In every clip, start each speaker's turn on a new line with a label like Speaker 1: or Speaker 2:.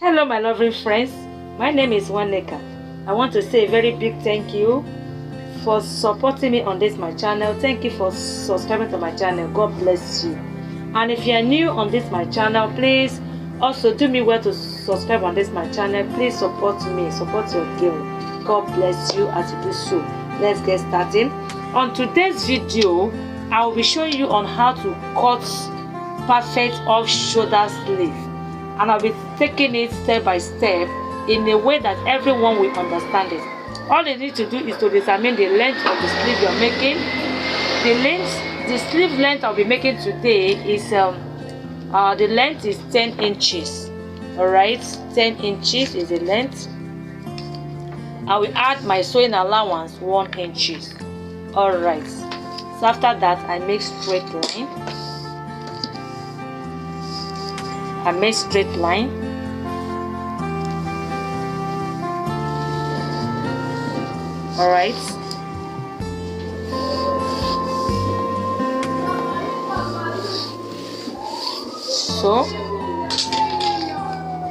Speaker 1: Hello my lovely friends, my name is Waneka. I want to say a very big thank you for supporting me on this my channel. Thank you for subscribing to my channel. God bless you. And if you are new on this my channel, please also do me well to subscribe on this my channel. Please support me, support your girl. God bless you as you do so. Let's get started. On today's video, I will be showing you on how to cut perfect off shoulder sleeve. And I'll be taking it step by step in a way that everyone will understand it. All you need to do is to determine the length of the sleeve you're making. The sleeve length I'll be making today is the length is 10 inches. Alright, 10 inches is the length. I will add my sewing allowance 1 inches. Alright, so after that I make straight line. I make straight line. Alright. So,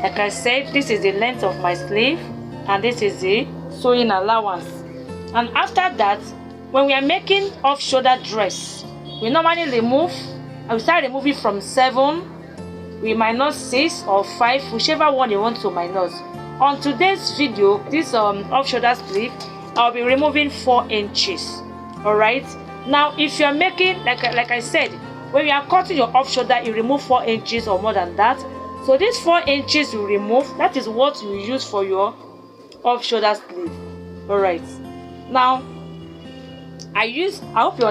Speaker 1: like I said, this is the length of my sleeve and this is the sewing allowance. And after that, when we are making off shoulder dress, we normally remove, I will start removing from 7. We minus 6 or 5, whichever one you want to minus. On today's video, this off shoulder sleeve, I'll be removing 4 inches. Alright. Now, if you are making, like I said, when you are cutting your off shoulder, you remove 4 inches or more than that. So this 4 inches you remove, that is what you use for your off shoulder sleeve. Alright. Now, I hope you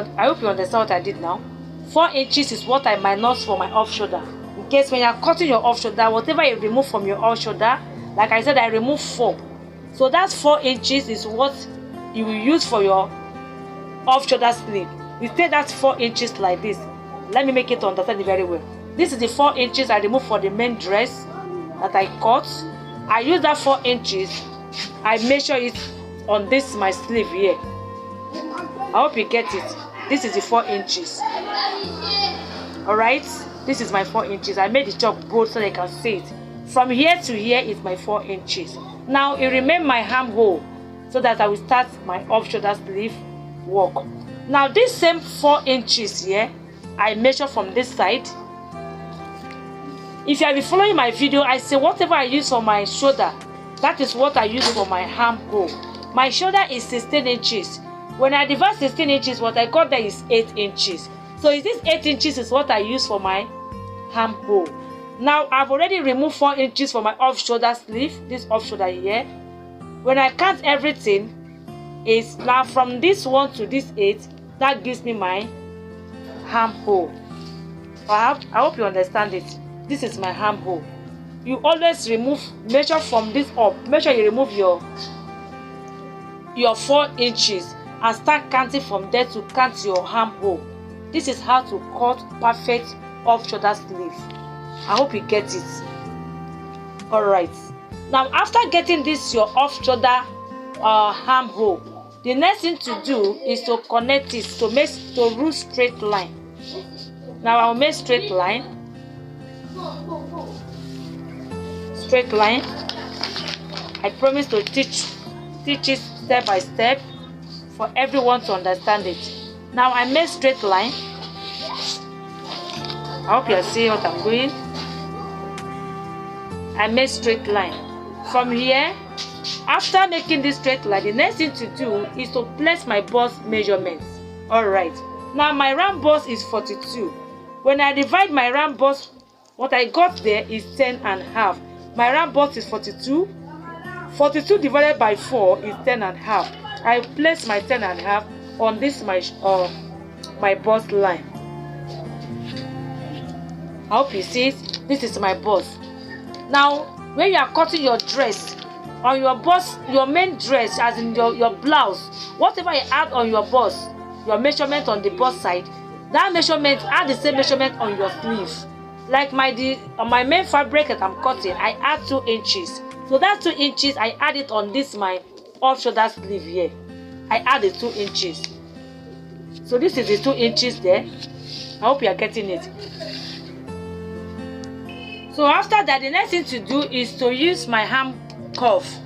Speaker 1: understand what I did now. 4 inches is what I minus for my off shoulder. In case when you are cutting your off shoulder, whatever you remove from your off shoulder, like I said, I remove 4. So that's 4 inches is what you will use for your off shoulder sleeve. You take that 4 inches like this. Let me make it understand it very well. This is the 4 inches I remove for the main dress that I cut. I use that 4 inches. I measure it on this my sleeve here. I hope you get it. This is the 4 inches. Alright. This is my 4 inches. I made the chalk bold so they can see it. From here to here is my 4 inches. Now it remains my armhole so that I will start my off shoulder sleeve work. Now this same 4 inches here, I measure from this side. If you have been following my video, I say whatever I use for my shoulder, that is what I use for my armhole. My shoulder is 16 inches. When I divide 16 inches, what I got there is 8 inches. So is this 8 inches is what I use for my armhole. Now I've already removed 4 inches for my off shoulder sleeve, this off shoulder here. When I count everything, is now from this 1 to this 8, that gives me my armhole. I hope you understand it. This is my armhole. You always measure from this up. Make sure you remove your 4 inches and start counting from there to count your armhole. This is how to cut perfect off shoulder sleeve. I hope you get it. Alright. Now after getting this your off shoulder armhole, the next thing to do is to connect it to rule straight line. Now I'll make straight line. Straight line. I promise to teach it step by step for everyone to understand it. Now I make straight line. I hope you are seeing what I'm doing. I make straight line. From here, after making this straight line, the next thing to do is to place my bust measurements. Alright. Now my round bust is 42. When I divide my round bust, what I got there is 10.5. My round bust is 42. 42 divided by 4 is 10.5. I place my 10.5 on this my bust line. I hope you see it. This is my bust. Now when you are cutting your dress on your bust, your main dress, as in your blouse, whatever you add on your bust, your measurement on the bust side, that measurement, add the same measurement on your sleeve. Like on my main fabric that I'm cutting, I add 2 inches. So that 2 inches, I add it on this my off shoulder sleeve here. I add the 2 inches. So this is the 2 inches there. I hope you are getting it. So after that, the next thing to do is to use my hand cuff.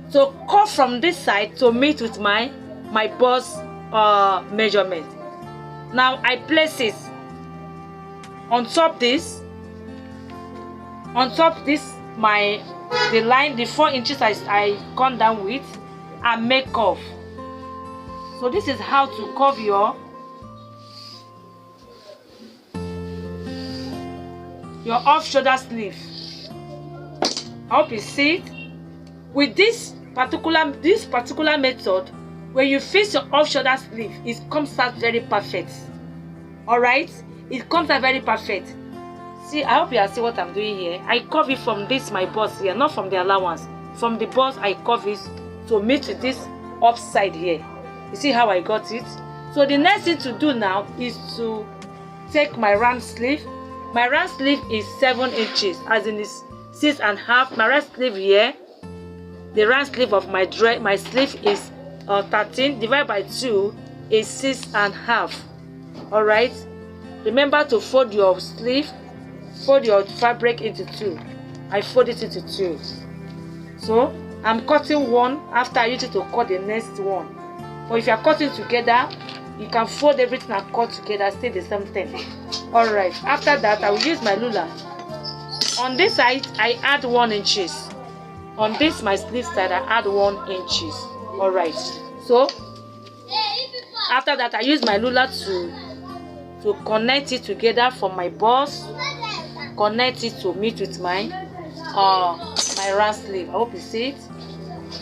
Speaker 1: So cuff from this side to meet with my bust measurement. Now I place it on top this, the line, the 4 inches I gone down with, and make cuff. So this is how to curve your off shoulder sleeve. I hope you see it. With this particular method, when you fix your off shoulder sleeve, it comes out very perfect. All right, it comes out very perfect. See, I hope you see what I'm doing here. I curve it from this my bust here, not from the allowance. From the bust, I curve it to meet with this upside here. You see how I got it? So the next thing to do now is to take my round sleeve. My round sleeve is 7 inches, as in it's 6.5. My round sleeve here, the round sleeve of my sleeve is 13 divided by 2 is 6.5. All right. Remember to fold your sleeve, fold your fabric into 2. I fold it into 2. So I'm cutting one after I use it to cut the next one. But if you are cutting together, you can fold everything and cut together, stay the same thing. All right. After that, I will use my ruler. On this side, I add 1 inches. On this my sleeve side, I add 1 inches. All right. So after that, I use my ruler to connect it together from my bust, connect it to meet with my round sleeve. I hope you see it.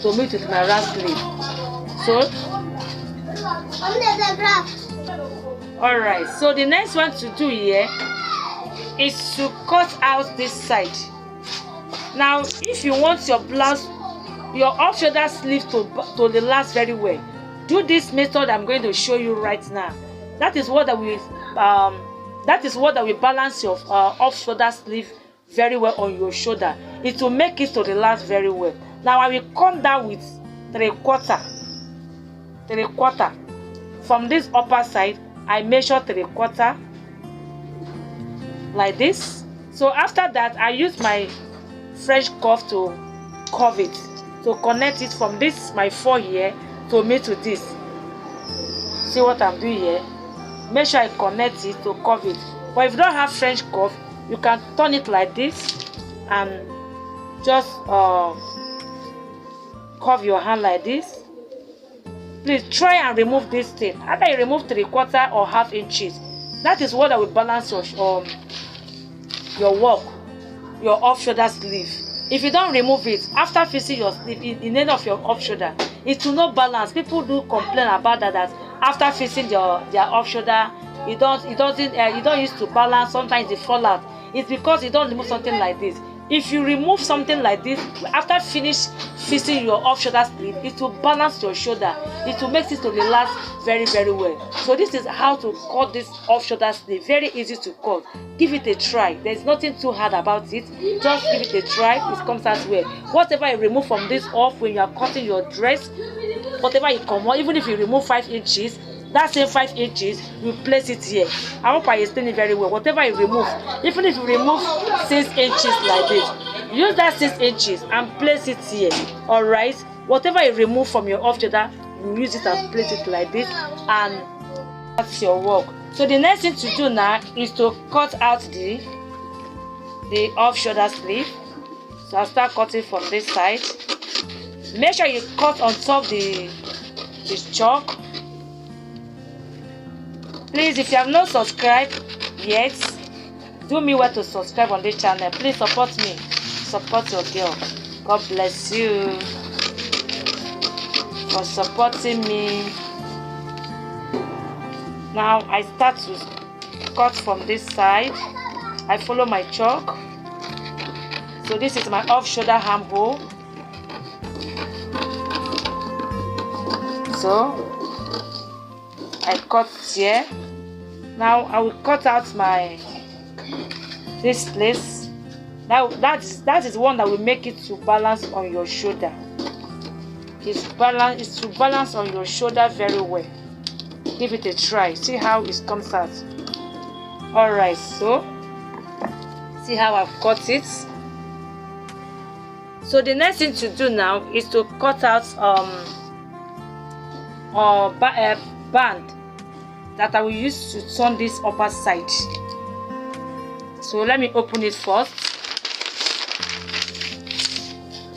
Speaker 1: To meet with my round sleeve. So alright, so the next one to do here is to cut out this side. Now if you want your blouse, your off shoulder sleeve to last very well, do this method I'm going to show you right now. That is what will balance your off shoulder sleeve very well on your shoulder. It will make it to last very well. Now I will come down with 3/4. From this upper side, I measure 3/4 like this. So after that, I use my French cuff to curve it, to connect it from this my 4 here to meet with this. See what I'm doing here? Make sure I connect it to curve it. But if you don't have French cuff, you can turn it like this and just curve your hand like this. Please try and remove this thing. After you remove 3/4 or 1/2 inches, that is what will balance your work, your off shoulder sleeve. If you don't remove it after fixing your sleeve in the end of your off shoulder, it will not balance. People do complain about that after fixing their off shoulder, you don't use to balance. Sometimes it fall out. It's because you don't remove something like this. If you remove something like this after finish fixing your off shoulder sleeve, it will balance your shoulder. It will make it to last very, very well. So this is how to cut this off shoulder sleeve. Very easy to cut. Give it a try. There's nothing too hard about it. Just give it a try. It comes out well. Whatever you remove from this off when you are cutting your dress, whatever you come on, even if you remove 5 inches, that same 5 inches, you place it here. I hope I explain it very well. Whatever you remove, even if you remove 6 inches like this, use that 6 inches and place it here. All right. Whatever you remove from your off shoulder, you use it and place it like this, and that's your work. So the next thing to do now is to cut out the off shoulder sleeve. So I'll start cutting from this side. Make sure you cut on top this chalk. Please, if you have not subscribed yet, do me well to subscribe on this channel. Please support me. Support your girl. God bless you for supporting me. Now I start to cut from this side. I follow my chalk. So this is my off shoulder armhole. So I cut here. Now I will cut out this place. Now that is one that will make it to balance on your shoulder. It's to balance on your shoulder very well. Give it a try. See how it comes out. Alright, so See how I've cut it. So the next thing to do now is to cut out band that I will use to turn this upper side. So let me open it first.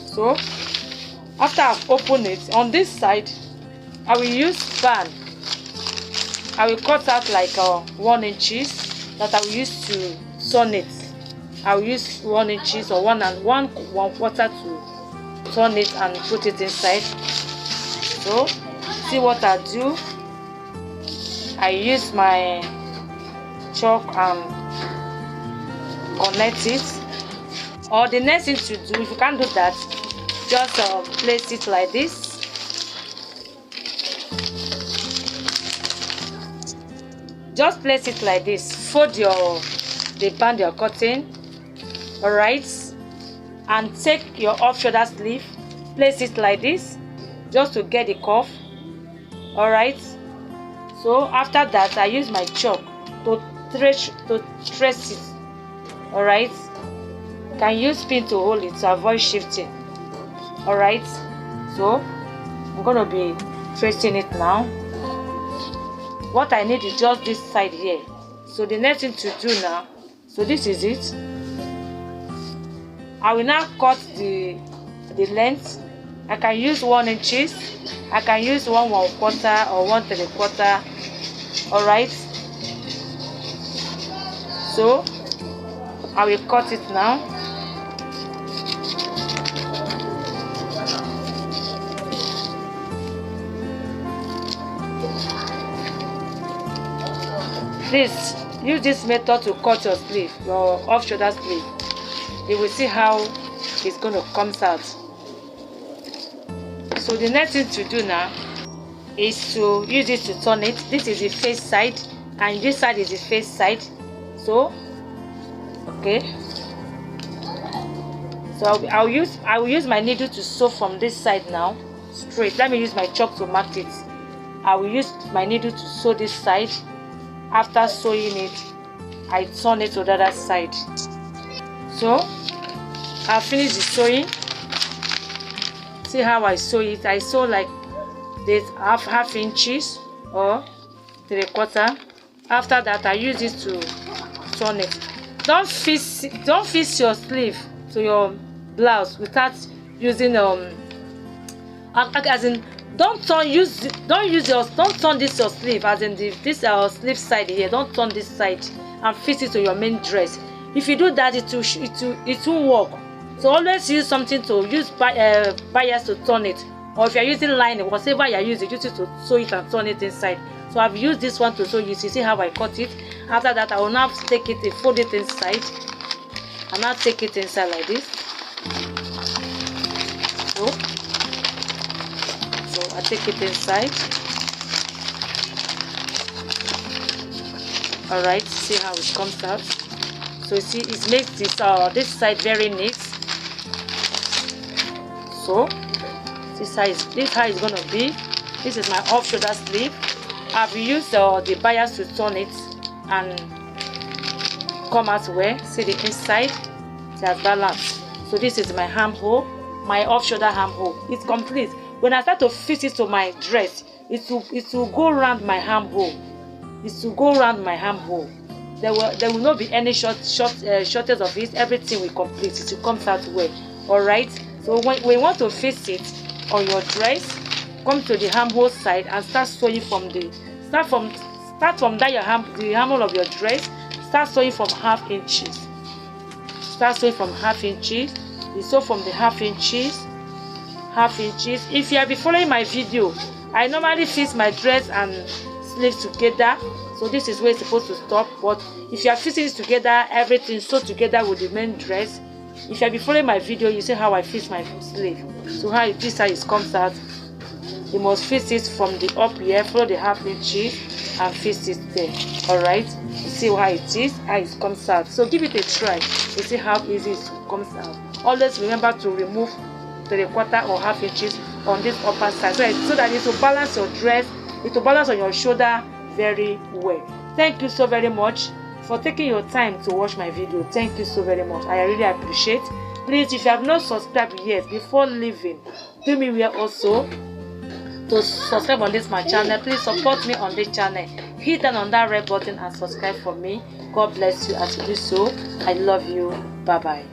Speaker 1: So after I've opened it, on this side I will use band. I will cut out like 1 inches that I will use to turn it. I will use 1 inches or 1.25 to turn it and put it inside. So see what I do. I use my chalk and connect it. Or the next thing to do, if you can't do that, just place it like this. Just place it like this. Fold the band you're cutting. Alright, and take your off shoulder sleeve, place it like this just to get the curve. Alright, so after that I use my chalk to trace it. Alright, can use pin to hold it to avoid shifting. Alright, so I'm gonna be tracing it now. What I need is just this side here. So the next thing to do now, so this is it. I will now cut the length. I can use 1 inches. I can use 1.25 or 1.75. Alright. So I will cut it now. Please use this method to cut your sleeve, your off shoulder sleeve. You will see how it's going to come out. So the next thing to do now is to use it to turn it. This is the face side and this side is the face side. So okay, so I will use my needle to sew from this side now straight. Let me use my chalk to mark it. I will use my needle to sew this side. After sewing it, I turn it to the other side. So I'll finish the sewing. See how I sew it. I sew like this half inches or 3/4. After that, I use it to turn it. Don't fix your sleeve to your blouse without using as in don't turn this your sleeve as in this sleeve side here. Don't turn this side and fix it to your main dress. If you do that, it won't work. So always use something to use bias to turn it, or if you're using lining, whatever you're using, use it to sew it and turn it inside. So I've used this one to sew. You see how I cut it. After that, I will now take it and fold it inside, and now take it inside like this. So I take it inside. All right, see how it comes out. So you see, it makes this side very neat. So this how it's gonna be. This is my off shoulder sleeve. I've used the bias to turn it and come out well. See the inside, it has balance. So this is my armhole, my off shoulder armhole. It's complete. When I start to fit it to my dress, it will go around my armhole. It will go around my armhole. There will not be any shortage of it. Everything will complete. It will come out well. All right. So when we want to fix it on your dress, come to the armhole side and start sewing from the start from that the armhole of your dress. Start sewing from half inches. Start sewing from half inches. You sew from the half inches. If you have been following my video, I normally fix my dress and sleeves together. So this is where it's supposed to stop. But if you are fixing it together, everything sewed together with the main dress. If you have been following my video, you see how I fix my sleeve. So this how it comes out. You must fix it from the up here, follow the half inches and fix it there. Alright, you see how it is, how it comes out. So give it a try. You see how easy it comes out. Always remember to remove 3/4 or half inches on this upper side so that it will balance your dress, it will balance on your shoulder very well. Thank you so very much for for taking your time to watch my video. Thank you so very much. I really appreciate. Please, if you have not subscribed yet, before leaving, do me well also to subscribe on this my channel. Please support me on this channel. Hit on that red button and subscribe for me. God bless you as you do so. I love you. Bye bye.